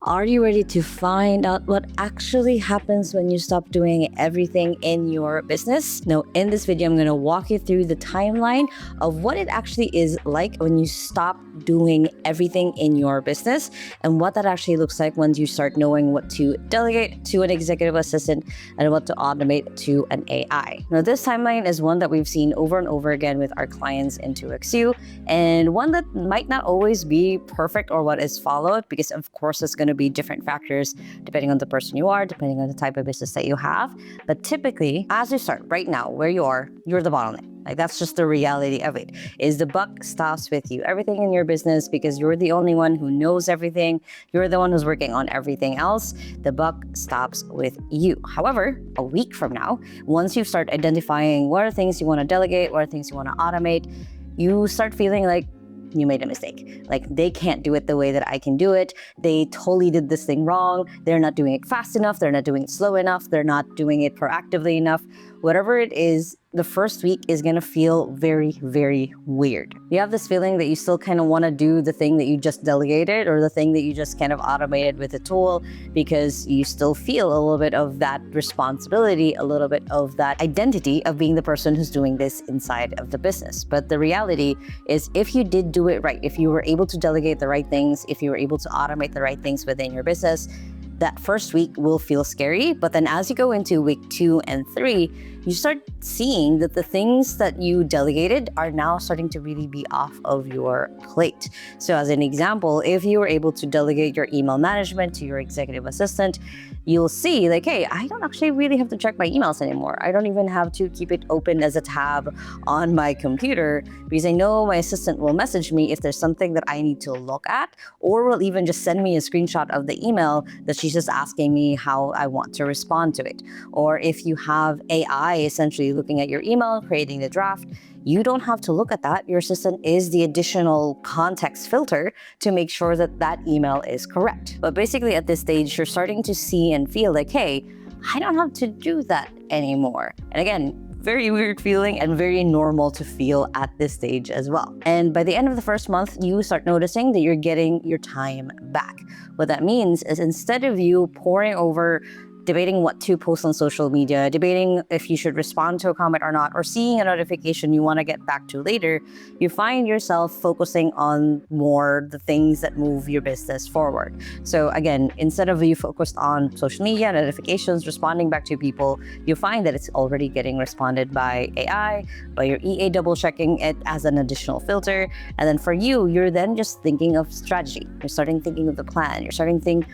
Are you ready to find out what actually happens when you stop doing everything in your business? Now, in this video, I'm going to walk you through the timeline of what it actually is like when you stop doing everything in your business and what that actually looks like once you start knowing what to delegate to an executive assistant and what to automate to an AI. Now, this timeline is one that we've seen over and over again with our clients in 2XU, and one that might not always be perfect or what is followed, because of course it's going to be different factors depending on the person you are, depending on the type of business that you have. But typically, as you start right now where you are, you're the bottleneck. Like, that's just the reality of it, is the buck stops with you. Everything in your business, because you're the only one who knows everything, you're the one who's working on everything else, the buck stops with you. However, a week from now, once you start identifying what are things you want to delegate, what are things you want to automate, you start feeling like you made a mistake. Like, they can't do it the way that I can do it. They totally did this thing wrong. They're not doing it fast enough. They're not doing it slow enough. They're not doing it proactively enough. Whatever it is, the first week is going to feel very, very weird. You have this feeling that you still kind of want to do the thing that you just delegated or the thing that you just kind of automated with a tool, because you still feel a little bit of that responsibility, a little bit of that identity of being the person who's doing this inside of the business. But the reality is, if you did do it right, if you were able to delegate the right things, if you were able to automate the right things within your business, that first week will feel scary. But then as you go into week 2 and 3, you start seeing that the things that you delegated are now starting to really be off of your plate. So as an example, if you were able to delegate your email management to your executive assistant, you'll see like, hey, I don't actually really have to check my emails anymore. I don't even have to keep it open as a tab on my computer, because I know my assistant will message me if there's something that I need to look at, or will even just send me a screenshot of the email that she's just asking me how I want to respond to it. Or if you have AI essentially looking at your email, creating the draft, you don't have to look at that. Your assistant is the additional context filter to make sure that that email is correct. But basically at this stage, you're starting to see and feel like, hey, I don't have to do that anymore. And again, very weird feeling and very normal to feel at this stage as well. And by the end of the first month, you start noticing that you're getting your time back. What that means is, instead of you pouring over debating what to post on social media, debating if you should respond to a comment or not, or seeing a notification you want to get back to later, you find yourself focusing on more the things that move your business forward. So again, instead of you focused on social media, notifications, responding back to people, you find that it's already getting responded by AI, by your EA double checking it as an additional filter. And then for you, you're then just thinking of strategy. You're starting thinking of the plan. You're starting to think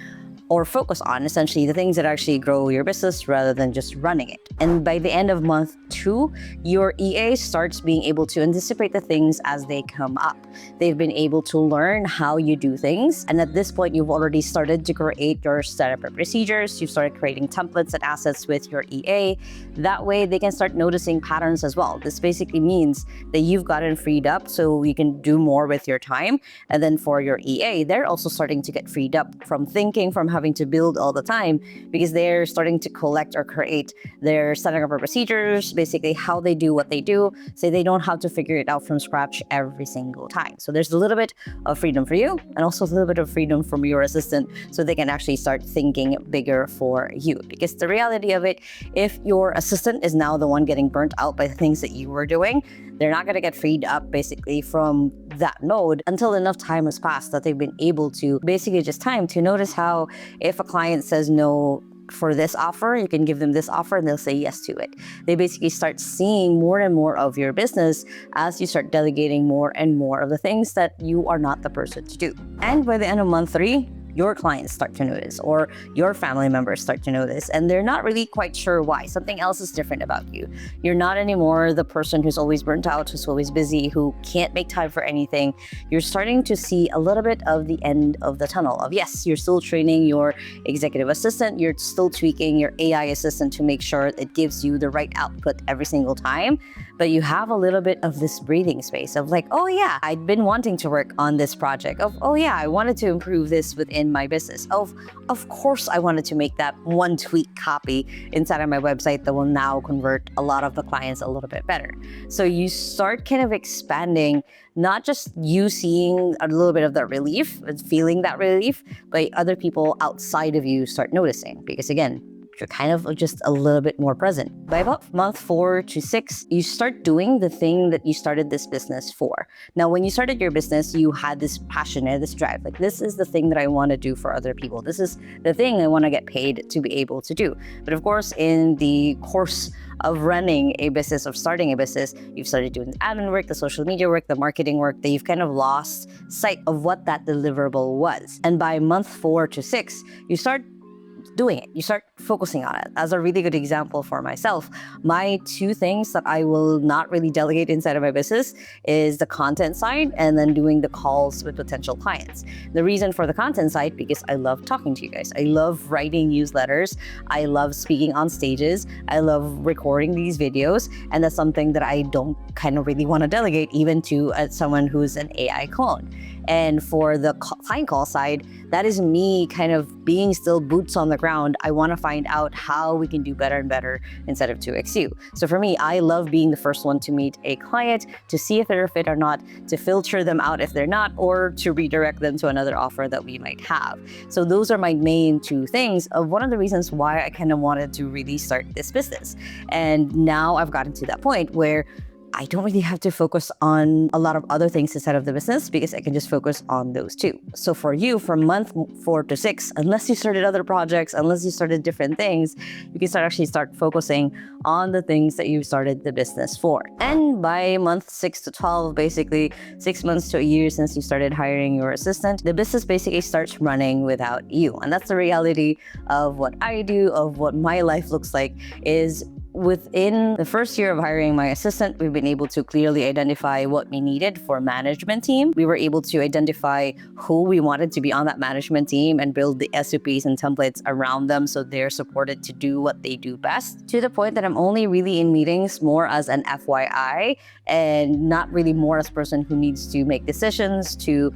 or focus on essentially the things that actually grow your business rather than just running it. And by the end of month 2, your EA starts being able to anticipate the things as they come up. They've been able to learn how you do things. And at this point, you've already started to create your setup and procedures. You've started creating templates and assets with your EA. That way they can start noticing patterns as well. This basically means that you've gotten freed up so you can do more with your time. And then for your EA, they're also starting to get freed up from thinking, from having to build all the time, because they're starting to collect or create their setting up procedures, basically how they do what they do, so they don't have to figure it out from scratch every single time. So there's a little bit of freedom for you, and also a little bit of freedom from your assistant, so they can actually start thinking bigger for you. Because the reality of it, if your assistant is now the one getting burnt out by the things that you were doing, they're not going to get freed up basically from that mode until enough time has passed that they've been able to basically just time to notice how, if a client says no for this offer, you can give them this offer and they'll say yes to it. They basically start seeing more and more of your business as you start delegating more and more of the things that you are not the person to do. And by the end of month 3, your clients start to notice, or your family members start to notice, and they're not really quite sure why. Something else is different about you. You're not anymore the person who's always burnt out, who's always busy, who can't make time for anything. You're starting to see a little bit of the end of the tunnel of, yes, you're still training your executive assistant, you're still tweaking your AI assistant to make sure it gives you the right output every single time. but you have a little bit of this breathing space of like, oh yeah, I'd been wanting to work on this project. Of, oh yeah, I wanted to improve this within my business. Of course, I wanted to make that one tweak copy inside of my website that will now convert a lot of the clients a little bit better. So you start kind of expanding, not just you seeing a little bit of that relief, feeling that relief, but other people outside of you start noticing. Because again, you're kind of just a little bit more present. By about month 4 to 6, you start doing the thing that you started this business for. Now, when you started your business, you had this passion and this drive. Like, this is the thing that I want to do for other people. This is the thing I want to get paid to be able to do. But of course, in the course of running a business, of starting a business, you've started doing the admin work, the social media work, the marketing work, that you've kind of lost sight of what that deliverable was. And by month 4 to 6, you start doing it. You start focusing on it. As a really good example for myself, my 2 things that I will not really delegate inside of my business is the content side and then doing the calls with potential clients. The reason for the content side, because I love talking to you guys. I love writing newsletters. I love speaking on stages. I love recording these videos. And that's something that I don't kind of really want to delegate even to someone who's an AI clone. And for the client call side, that is me kind of being still boots on the ground. I want to find out how we can do better and better instead of 2XU. So for me, I love being the first one to meet a client, to see if they're a fit or not, to filter them out if they're not, or to redirect them to another offer that we might have. So those are my main 2 things of one of the reasons why I kind of wanted to really start this business. And now I've gotten to that point where I don't really have to focus on a lot of other things instead of the business because I can just focus on those 2. So for you, from month 4 to 6, unless you started other projects, unless you started different things, you can start focusing on the things that you started the business for. And by month 6 to 12, basically 6 months to a year since you started hiring your assistant, the business basically starts running without you. And that's the reality of what I do, of what my life looks like, is within the first year of hiring my assistant, we've been able to clearly identify what we needed for management team. We were able to identify who we wanted to be on that management team and build the SOPs and templates around them so they're supported to do what they do best, to the point that I'm only really in meetings more as an FYI and not really more as a person who needs to make decisions, to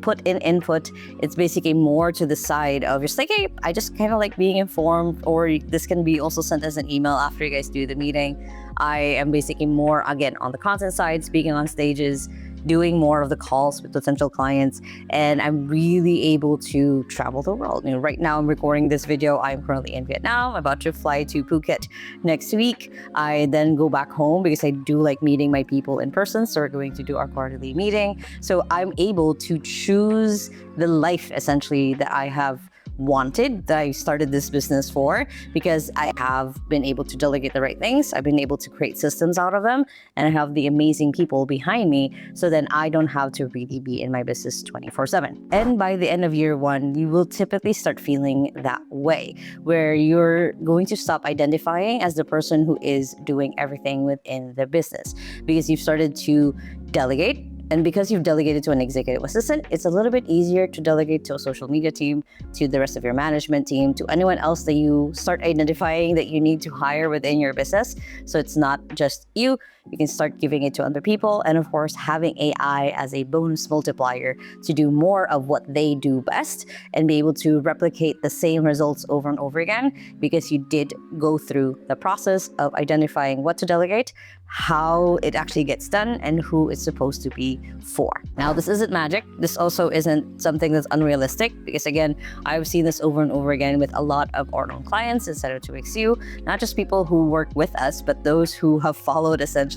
put in input. It's basically more to the side of just like, hey, I just kind of like being informed, or this can be also sent as an email after you guys do the meeting. I am basically more, again, on the content side, speaking on stages, doing more of the calls with potential clients, and I'm really able to travel the world. Right now I'm recording this video. I'm currently in Vietnam. I'm about to fly to Phuket next week. I then go back home because I do like meeting my people in person. So we're going to do our quarterly meeting. So I'm able to choose the life essentially that I have wanted, that I started this business for, because I have been able to delegate the right things. I've been able to create systems out of them, and I have the amazing people behind me, so then I don't have to really be in my business 24/7. And by the end of year 1, you will typically start feeling that way, where you're going to stop identifying as the person who is doing everything within the business, because you've started to delegate. And because you've delegated to an executive assistant, it's a little bit easier to delegate to a social media team, to the rest of your management team, to anyone else that you start identifying that you need to hire within your business. So it's not just you. You can start giving it to other people. And of course, having AI as a bonus multiplier to do more of what they do best and be able to replicate the same results over and over again, because you did go through the process of identifying what to delegate, how it actually gets done, and who it's supposed to be for. Now, this isn't magic. This also isn't something that's unrealistic, because again, I've seen this over and over again with a lot of our own clients instead of 2XU, not just people who work with us, but those who have followed essentially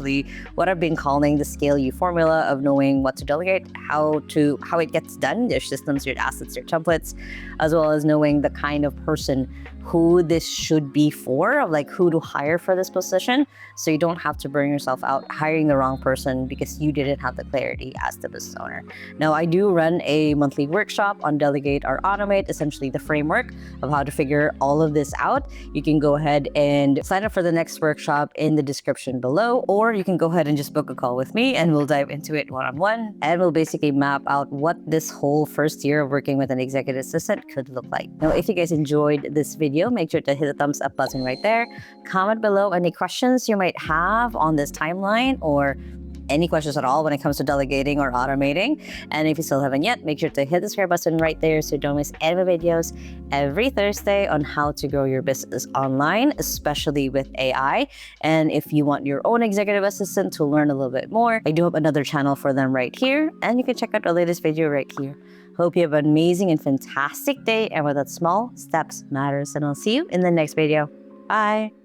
what I've been calling the Scale U formula of knowing what to delegate, how it gets done, your systems, your assets, your templates, as well as knowing the kind of person who this should be for, of like who to hire for this position, so you don't have to burn yourself out hiring the wrong person because you didn't have the clarity as the business owner. Now, I do run a monthly workshop on Delegate or Automate, essentially the framework of how to figure all of this out. You can go ahead and sign up for the next workshop in the description below, or you can go ahead and just book a call with me and we'll dive into it one-on-one, and we'll basically map out what this whole first year of working with an executive assistant could look like. Now, if you guys enjoyed this video, make sure to hit the thumbs up button right there. Comment below any questions you might have on this timeline or any questions at all when it comes to delegating or automating. And if you still haven't yet, make sure to hit the subscribe button right there so you don't miss any of my videos every Thursday on how to grow your business online, especially with AI. And if you want your own executive assistant to learn a little bit more, I do have another channel for them right here. And you can check out the latest video right here. Hope you have an amazing and fantastic day. And with that, small steps matters. And I'll see you in the next video. Bye.